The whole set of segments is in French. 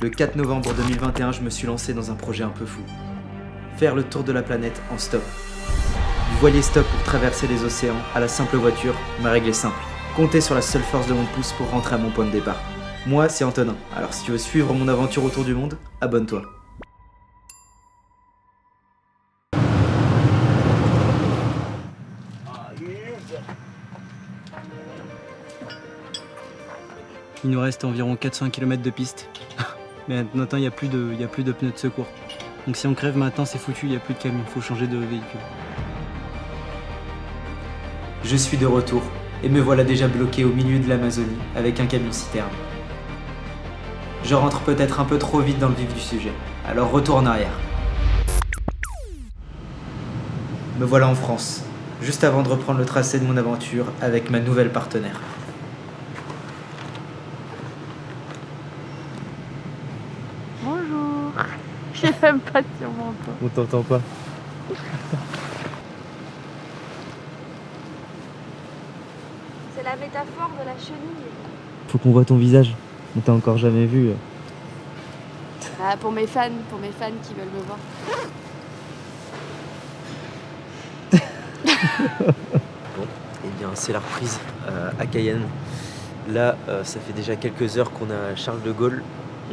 Le 4 novembre 2021, je me suis lancé dans un projet un peu fou. Faire le tour de la planète en stop. Du voilier stop pour traverser les océans à la simple voiture, ma règle est simple. Comptez sur la seule force de mon pouce pour rentrer à mon point de départ. Moi, c'est Antonin. Alors si tu veux suivre mon aventure autour du monde, abonne-toi. Il nous reste environ 400 km de piste. Mais maintenant, il n'y a plus de pneus de secours. Donc si on crève maintenant, c'est foutu, il n'y a plus de camion, il faut changer de véhicule. Je suis de retour, et me voilà déjà bloqué au milieu de l'Amazonie avec un camion-citerne. Je rentre peut-être un peu trop vite dans le vif du sujet, alors retour en arrière. Me voilà en France, juste avant de reprendre le tracé de mon aventure avec ma nouvelle partenaire. Bonjour. Je sais même pas si on m'entend. On t'entend pas. C'est la métaphore de la chenille. Faut qu'on voit ton visage, on t'a encore jamais vu. Ah, pour mes fans qui veulent me voir. Bon, et bien c'est la reprise à Cayenne. Là, ça fait déjà quelques heures qu'on a Charles de Gaulle.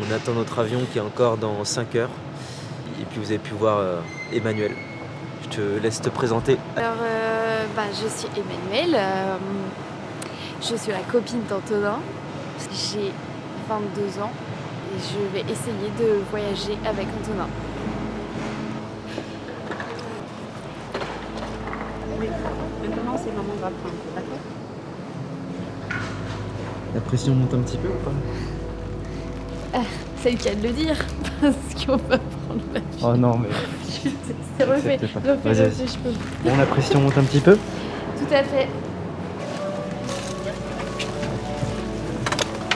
On attend notre avion qui est encore dans 5 heures. Et puis vous avez pu voir Emmanuel. Je te laisse te présenter. Alors, je suis Emmanuel. Je suis la copine d'Antonin. J'ai 22 ans et je vais essayer de voyager avec Antonin. Maintenant, c'est maman va prendre, d'accord? La pression monte un petit peu ou pas? C'est le cas de le dire, parce qu'on va prendre la vie. Oh non mais... Refais, Vas-y. je peux. Bon, la pression monte un petit peu. Tout à fait.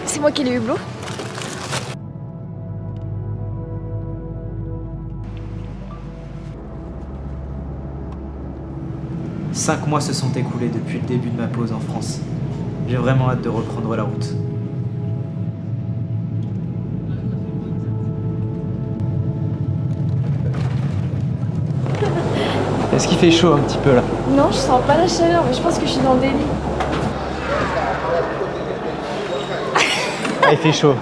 C'est moi qui ai les hublots. « 5 mois se sont écoulés depuis le début de ma pause en France. J'ai vraiment hâte de reprendre la route. Est-ce qu'il fait chaud un petit peu là? Non, je sens pas la chaleur, mais je pense que je suis dans le déni. Ah, il fait chaud.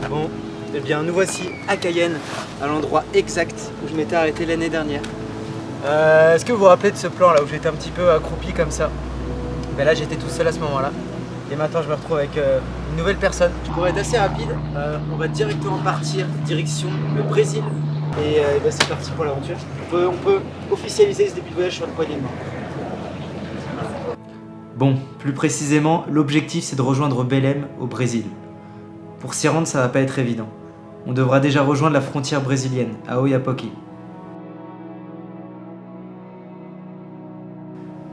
Bon, eh bien nous voici à Cayenne, à l'endroit exact où je m'étais arrêté l'année dernière. Est-ce que vous vous rappelez de ce plan là où j'étais un petit peu accroupi comme ça? Ben là j'étais tout seul à ce moment-là. Et maintenant je me retrouve avec une nouvelle personne. Pour être assez rapide, on va directement partir direction le Brésil. Et ben c'est parti pour l'aventure. On peut officialiser ce début de voyage sur une poignée de main. Bon, plus précisément, l'objectif c'est de rejoindre Belém au Brésil. Pour s'y rendre, ça va pas être évident. On devra déjà rejoindre la frontière brésilienne, à Oiapoque.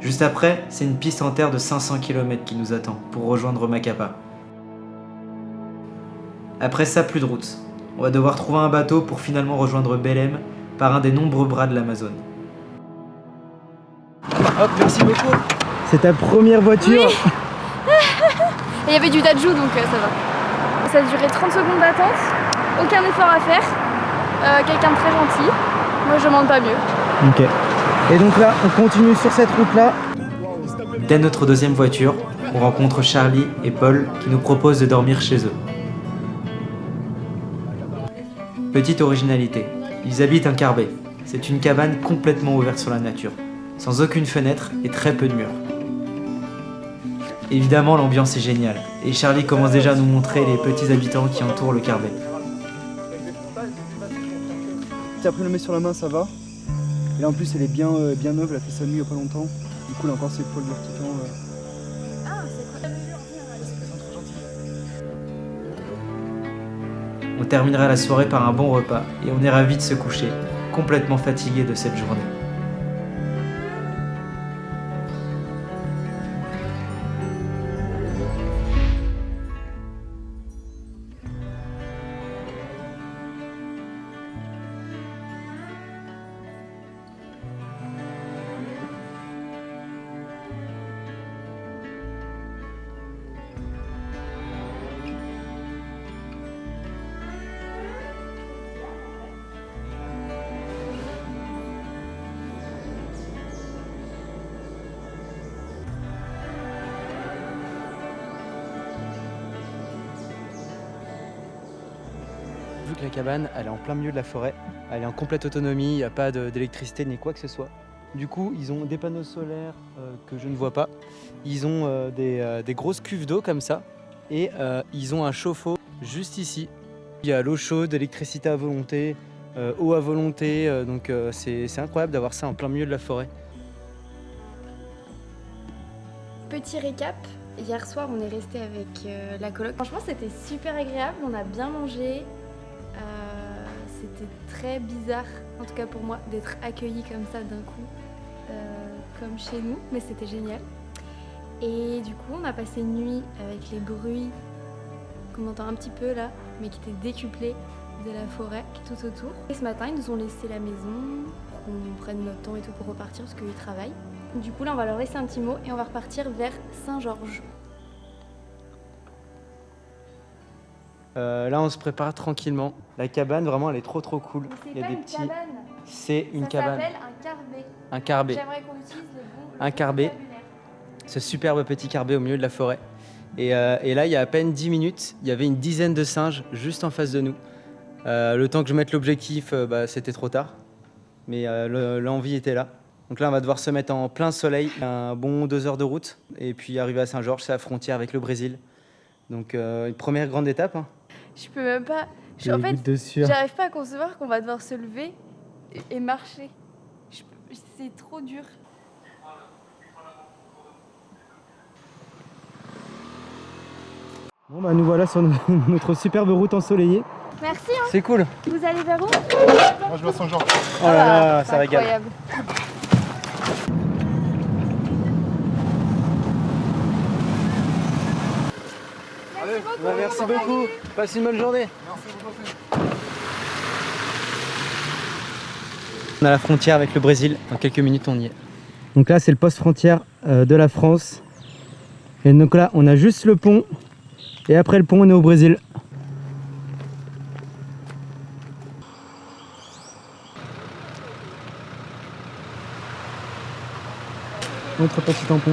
Juste après, c'est une piste en terre de 500 km qui nous attend pour rejoindre Macapá. Après ça, plus de route. On va devoir trouver un bateau pour finalement rejoindre Belém par un des nombreux bras de l'Amazone. Hop, merci beaucoup. C'est ta première voiture. Oui. Et il y avait du Dajou, donc ça va. Ça a duré 30 secondes d'attente, aucun effort à faire, quelqu'un de très gentil. Moi je demande pas mieux. Ok. Et donc là, on continue sur cette route-là. Dès notre deuxième voiture, on rencontre Charlie et Paul qui nous proposent de dormir chez eux. Petite originalité, ils habitent un carbet. C'est une cabane complètement ouverte sur la nature, sans aucune fenêtre et très peu de murs. Évidemment, l'ambiance est géniale, et Charlie commence déjà à nous montrer les petits habitants qui entourent le carbet. Si après le met sur la main, ça va. Et là en plus elle est bien neuve, elle a fait sa nuit il y a pas longtemps. Du coup elle a encore ses poils verticaux. On terminera la soirée par un bon repas, et on ira vite se coucher, complètement fatigué de cette journée. Vu que la cabane, elle est en plein milieu de la forêt, elle est en complète autonomie, il n'y a pas d'électricité ni quoi que ce soit. Du coup, ils ont des panneaux solaires que je ne vois pas. Ils ont des grosses cuves d'eau comme ça. Et ils ont un chauffe-eau juste ici. Il y a l'eau chaude, l'électricité à volonté, eau à volonté. Donc c'est incroyable d'avoir ça en plein milieu de la forêt. Petit récap, hier soir on est resté avec la coloc. Franchement c'était super agréable, on a bien mangé. C'était très bizarre, en tout cas pour moi, d'être accueilli comme ça d'un coup, comme chez nous, mais c'était génial. Et du coup on a passé une nuit avec les bruits qu'on entend un petit peu là, mais qui étaient décuplés de la forêt qui est tout autour. Et ce matin ils nous ont laissé la maison, qu'on prenne notre temps et tout pour repartir parce qu'ils travaillent. Du coup là on va leur laisser un petit mot et on va repartir vers Saint-Georges. Là on se prépare tranquillement. La cabane vraiment elle est trop cool. Il y a des petits... cabane. C'est une cabane. Ça s'appelle un carbet. Un carbet. J'aimerais qu'on utilise le Un carbet. Ce superbe petit carbet au milieu de la forêt. Et là il y a à peine 10 minutes, il y avait une dizaine de singes juste en face de nous. Le temps que je mette l'objectif, c'était trop tard. Mais l'envie était là. Donc là on va devoir se mettre en plein soleil, un bon 2 heures de route. Et puis arriver à Saint-Georges, c'est la frontière avec le Brésil. Donc une première grande étape. Hein. Je peux même pas... En fait, j'arrive pas à concevoir qu'on va devoir se lever et marcher. C'est trop dur. Bon bah nous voilà sur notre superbe route ensoleillée. Merci hein. C'est cool. Vous allez vers où? Moi je vais à Saint-Georges. Oh là là, ça régale. Incroyable. Merci beaucoup. Passe une bonne journée. Merci beaucoup. On a la frontière avec le Brésil. Dans quelques minutes, on y est. Donc là, c'est le poste frontière de la France. Et donc là, on a juste le pont. Et après le pont, on est au Brésil. Autre petit tampon.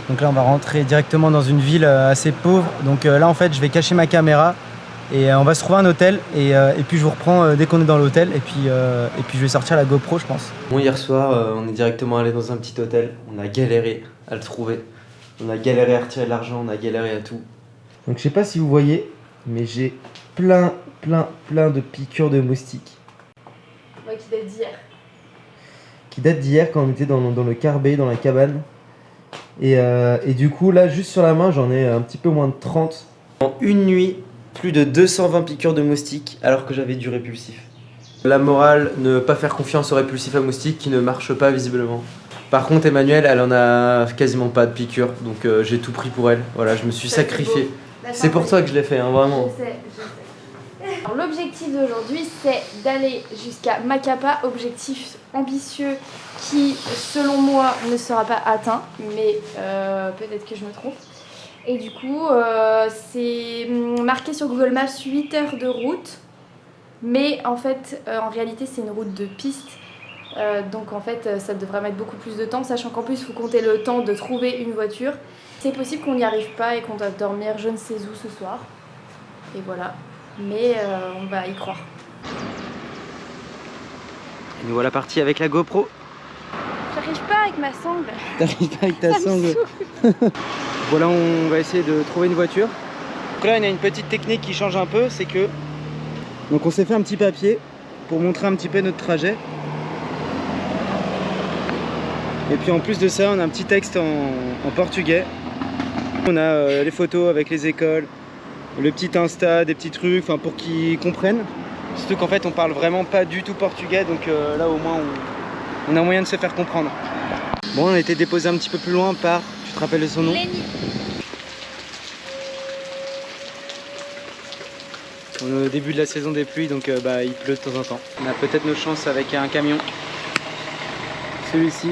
Donc là on va rentrer directement dans une ville assez pauvre. Donc là en fait je vais cacher ma caméra et on va se trouver un hôtel et puis je vous reprends dès qu'on est dans l'hôtel et puis je vais sortir la GoPro je pense. Bon hier soir on est directement allé dans un petit hôtel. On a galéré à le trouver. On a galéré à retirer de l'argent, on a galéré à tout. Donc je sais pas si vous voyez mais j'ai plein de piqûres de moustiques. Ouais, qui date d'hier. Qui date d'hier quand on était dans le carbet, dans la cabane. Et du coup là juste sur la main j'en ai un petit peu moins de 30. En une nuit, plus de 220 piqûres de moustiques alors que j'avais du répulsif. La morale, ne pas faire confiance au répulsif à moustiques qui ne marche pas visiblement. Par contre Emmanuelle, elle en a quasiment pas de piqûres donc j'ai tout pris pour elle. Voilà, je me suis sacrifié. C'est pour toi que je l'ai fait, hein, vraiment. Je sais. L'objectif d'aujourd'hui, c'est d'aller jusqu'à Macapa, objectif ambitieux qui, selon moi, ne sera pas atteint, mais peut-être que je me trompe. Et du coup, c'est marqué sur Google Maps 8 heures de route, mais en fait, en réalité, c'est une route de piste. Donc en fait, ça devrait mettre beaucoup plus de temps, sachant qu'en plus, il faut compter le temps de trouver une voiture. C'est possible qu'on n'y arrive pas et qu'on doit dormir je ne sais où ce soir. Et voilà. Mais on va y croire. Et nous voilà partis avec la GoPro. J'arrive pas avec ma sangle. T'arrives pas avec ta sangle. Voilà, on va essayer de trouver une voiture. Donc là, il y a une petite technique qui change un peu, c'est que... Donc on s'est fait un petit papier pour montrer un petit peu notre trajet. Et puis en plus de ça, on a un petit texte en portugais. On a les photos avec les écoles, le petit Insta, des petits trucs, enfin pour qu'ils comprennent. Surtout qu'en fait on parle vraiment pas du tout portugais, donc là au moins on a moyen de se faire comprendre. Bon, on a été déposé un petit peu plus loin par, tu te rappelles de son nom? Lenny. On est au début de la saison des pluies, donc il pleut de temps en temps. On a peut-être nos chances avec un camion, celui-ci.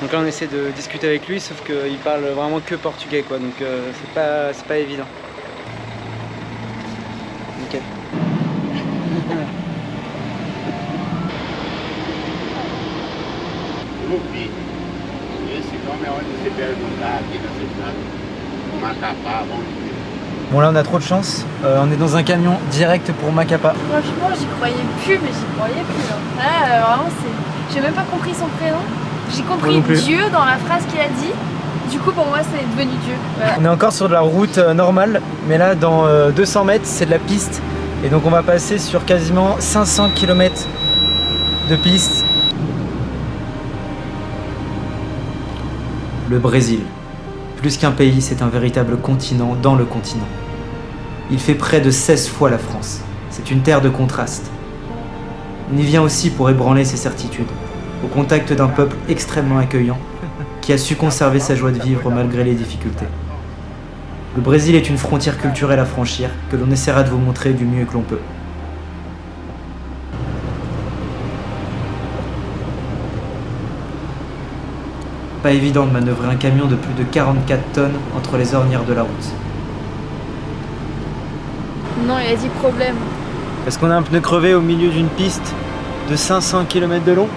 Donc là on essaie de discuter avec lui, sauf qu'il parle vraiment que portugais quoi, donc c'est pas évident. Nickel. Lupi, esse nome é onde se perguntar aqui na cidade. Macapá, vamos ver. Bon là on a trop de chance, on est dans un camion direct pour Macapá. Franchement, j'y croyais plus, mais j'y croyais plus. Hein. Là, vraiment, c'est. J'ai même pas compris son prénom. J'ai compris non plus. Dieu dans la phrase qu'il a dit. Du coup, pour moi, c'est devenu Dieu. Voilà. On est encore sur de la route normale, mais là dans 200 mètres c'est de la piste. Et donc on va passer sur quasiment 500 km de piste. Le Brésil. Plus qu'un pays, c'est un véritable continent dans le continent. Il fait près de 16 fois la France. C'est une terre de contrastes. On y vient aussi pour ébranler ses certitudes, au contact d'un peuple extrêmement accueillant, qui a su conserver sa joie de vivre malgré les difficultés. Le Brésil est une frontière culturelle à franchir, que l'on essaiera de vous montrer du mieux que l'on peut. Pas évident de manœuvrer un camion de plus de 44 tonnes entre les ornières de la route. Non, il a dit problème. Parce qu'on a un pneu crevé au milieu d'une piste de 500 km de long.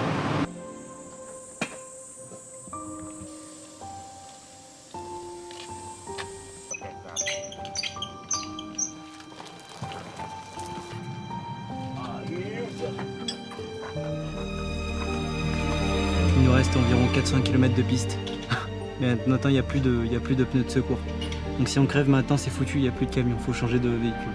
Il nous reste environ 400 km de piste. Mais maintenant, il n'y a plus de pneus de secours. Donc si on crève maintenant, c'est foutu, il n'y a plus de camion, il faut changer de véhicule.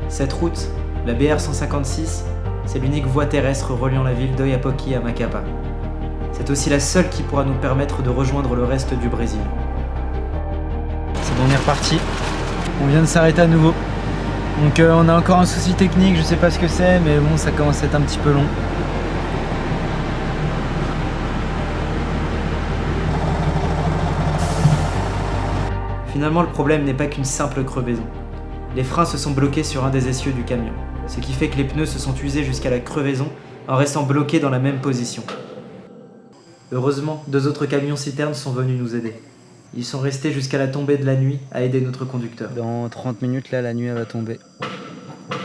Cette route, la BR-156, c'est l'unique voie terrestre reliant la ville d'Oiapoque à Macapá. C'est aussi la seule qui pourra nous permettre de rejoindre le reste du Brésil. C'est bon, on est reparti. On vient de s'arrêter à nouveau. Donc on a encore un souci technique, je sais pas ce que c'est, mais bon, ça commence à être un petit peu long. Finalement, le problème n'est pas qu'une simple crevaison. Les freins se sont bloqués sur un des essieux du camion, ce qui fait que les pneus se sont usés jusqu'à la crevaison en restant bloqués dans la même position. Heureusement, 2 autres camions-citernes sont venus nous aider. Ils sont restés jusqu'à la tombée de la nuit à aider notre conducteur. Dans 30 minutes, là, la nuit elle va tomber.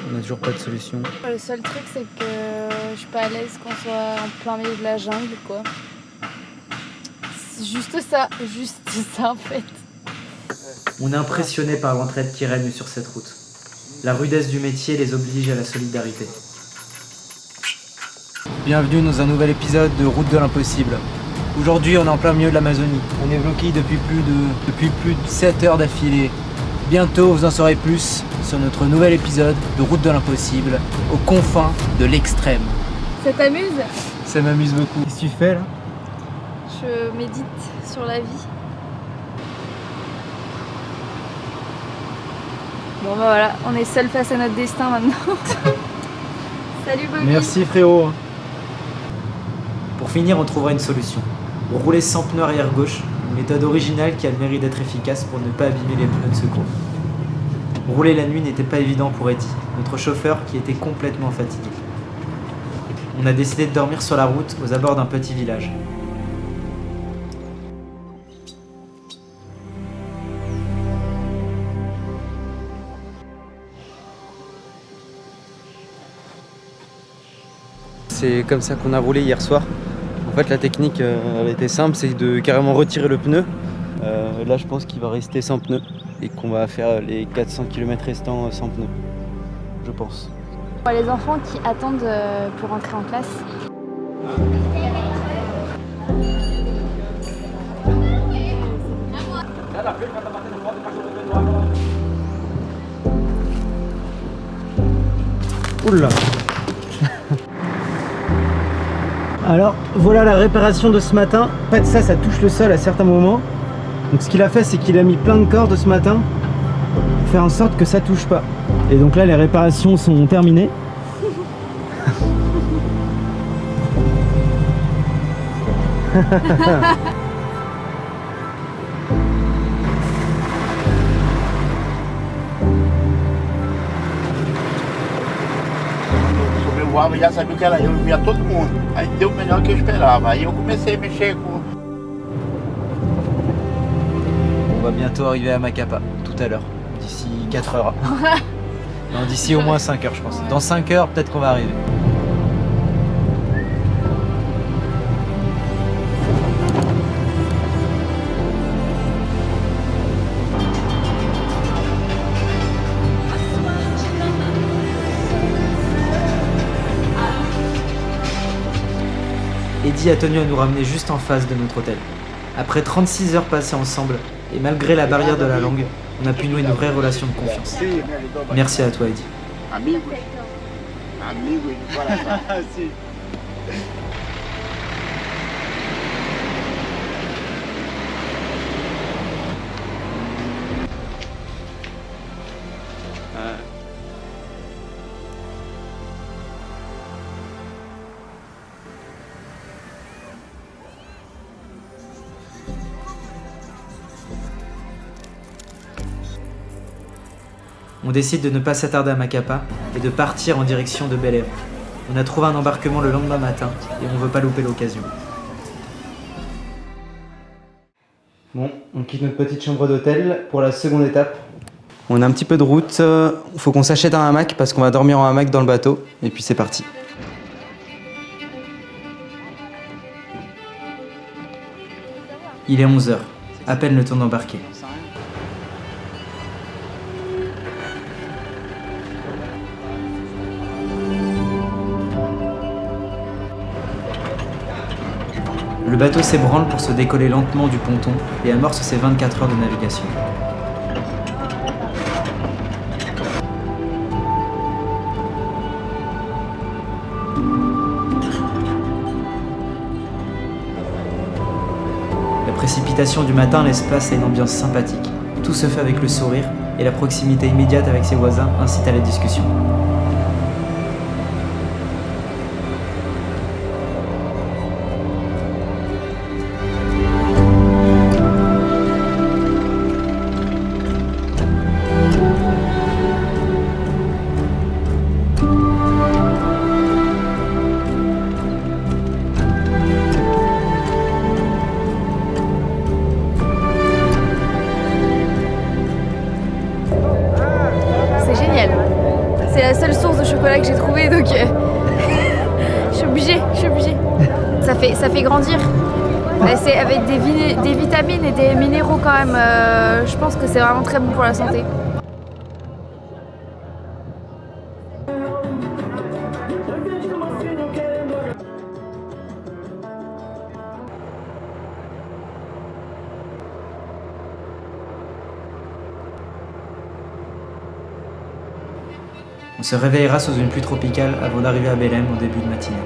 On n'a toujours pas de solution. Le seul truc, c'est que je suis pas à l'aise qu'on soit en plein milieu de la jungle, quoi. C'est juste ça en fait. On est impressionné par l'entraide qui règne sur cette route. La rudesse du métier les oblige à la solidarité. Bienvenue dans un nouvel épisode de Route de l'impossible. Aujourd'hui, on est en plein milieu de l'Amazonie. On est bloqué depuis plus de 7 heures d'affilée. Bientôt, vous en saurez plus sur notre nouvel épisode de Route de l'impossible, aux confins de l'extrême. Ça t'amuse? Ça m'amuse beaucoup. Qu'est-ce que tu fais là? Je médite sur la vie. Bon bah voilà, on est seul face à notre destin maintenant. Salut Bobby. Merci frérot. Pour finir, on trouvera une solution. Rouler sans pneu arrière gauche, une méthode originale qui a le mérite d'être efficace pour ne pas abîmer les pneus de secours. Rouler la nuit n'était pas évident pour Eddie, notre chauffeur qui était complètement fatigué. On a décidé de dormir sur la route aux abords d'un petit village. C'est comme ça qu'on a roulé hier soir. En fait, la technique elle était simple, c'est de carrément retirer le pneu. Là, je pense qu'il va rester sans pneu et qu'on va faire les 400 km restants sans pneu. Je pense. Les enfants qui attendent pour entrer en classe. Oula. Alors voilà la réparation de ce matin. En fait ça touche le sol à certains moments. Donc ce qu'il a fait c'est qu'il a mis plein de cordes ce matin pour faire en sorte que ça touche pas. Et donc là les réparations sont terminées. Sobrevoava e já sabia que era eu, via todo mundo. Aí deu melhor que eu esperava. Aí eu comecei a mexer com. On va bientôt arriver à Macapá, tout à l'heure, d'ici 4 heures. Non, d'ici au moins 5 heures je pense. Dans 5 heures peut-être qu'on va arriver. Heidi a tenu à nous ramener juste en face de notre hôtel. Après 36 heures passées ensemble, et malgré la barrière de la langue, on a pu nouer une vraie relation de confiance. Merci à toi Heidi. Amigo. Amigo, de coração. Si. On décide de ne pas s'attarder à Macapá et de partir en direction de Belém. On a trouvé un embarquement le lendemain matin et on veut pas louper l'occasion. Bon, on quitte notre petite chambre d'hôtel pour la seconde étape. On a un petit peu de route, il faut qu'on s'achète un hamac parce qu'on va dormir en hamac dans le bateau et puis c'est parti. Il est 11h, à peine le temps d'embarquer. Le bateau s'ébranle pour se décoller lentement du ponton et amorce ses 24 heures de navigation. La précipitation du matin laisse place à une ambiance sympathique. Tout se fait avec le sourire et la proximité immédiate avec ses voisins incite à la discussion. C'est la seule source de chocolat que j'ai trouvée, donc je suis obligée. Ça fait grandir. C'est avec des vitamines et des minéraux quand même. Je pense que c'est vraiment très bon pour la santé. On se réveillera sous une pluie tropicale avant d'arriver à Belém au début de matinée.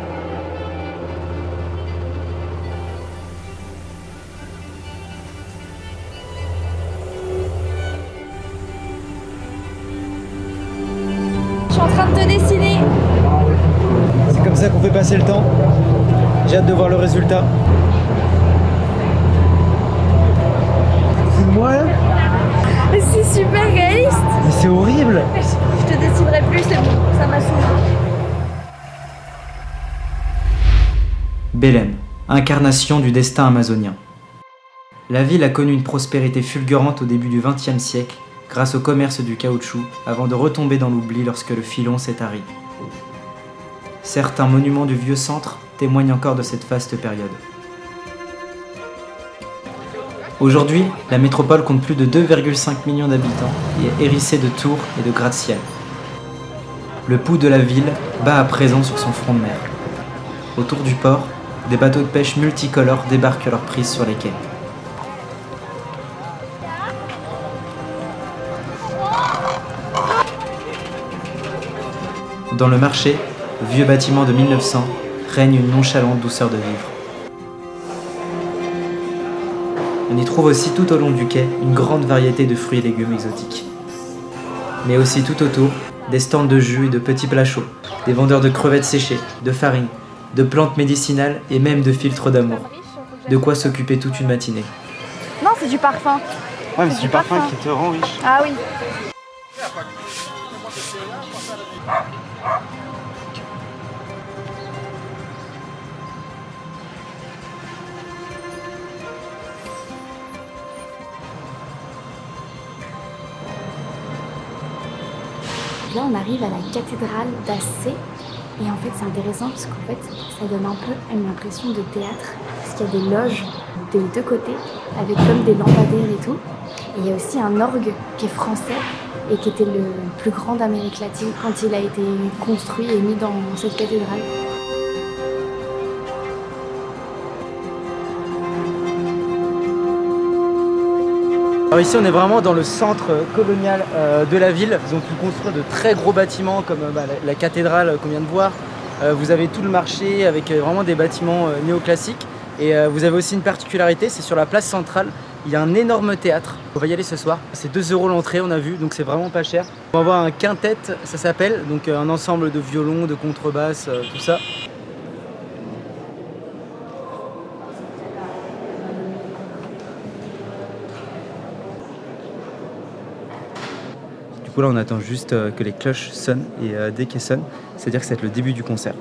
Je suis en train de te dessiner. C'est comme ça qu'on fait passer le temps. J'ai hâte de voir le résultat. C'est moi là? C'est super réaliste. Mais c'est horrible. Je te dessinerai plus, c'est bon, ça m'a saoulé. Belém, incarnation du destin amazonien. La ville a connu une prospérité fulgurante au début du XXe siècle grâce au commerce du caoutchouc avant de retomber dans l'oubli lorsque le filon s'est tari. Certains monuments du vieux centre témoignent encore de cette faste période. Aujourd'hui, la métropole compte plus de 2,5 millions d'habitants et est hérissée de tours et de gratte-ciel. Le pouls de la ville bat à présent sur son front de mer. Autour du port, des bateaux de pêche multicolores débarquent leur prise sur les quais. Dans le marché, vieux bâtiment de 1900, règne une nonchalante douceur de vivre. On y trouve aussi tout au long du quai une grande variété de fruits et légumes exotiques. Mais aussi tout autour, des stands de jus et de petits plats chauds, des vendeurs de crevettes séchées, de farine, de plantes médicinales et même de filtres d'amour. De quoi s'occuper toute une matinée. Non, c'est du parfum. Ouais, mais c'est du parfum qui te rend riche. Ah oui. Là, on arrive à la cathédrale d'Assé. Et en fait, c'est intéressant parce qu'en fait, ça donne un peu une impression de théâtre. Parce qu'il y a des loges des deux côtés, avec comme des lampadaires et tout. Et il y a aussi un orgue qui est français et qui était le plus grand d'Amérique latine quand il a été construit et mis dans cette cathédrale. Alors ici on est vraiment dans le centre colonial de la ville. Ils ont pu construire de très gros bâtiments comme la cathédrale qu'on vient de voir. Vous avez tout le marché avec vraiment des bâtiments néoclassiques. Et vous avez aussi une particularité, c'est sur la place centrale. Il y a un énorme théâtre. On va y aller ce soir. C'est 2 € l'entrée, on a vu, donc c'est vraiment pas cher. On va voir un quintet, ça s'appelle, donc un ensemble de violons, de contrebasses, tout ça. Du coup là on attend juste que les cloches sonnent et dès qu'elles sonnent, c'est-à-dire que ça va être le début du concert.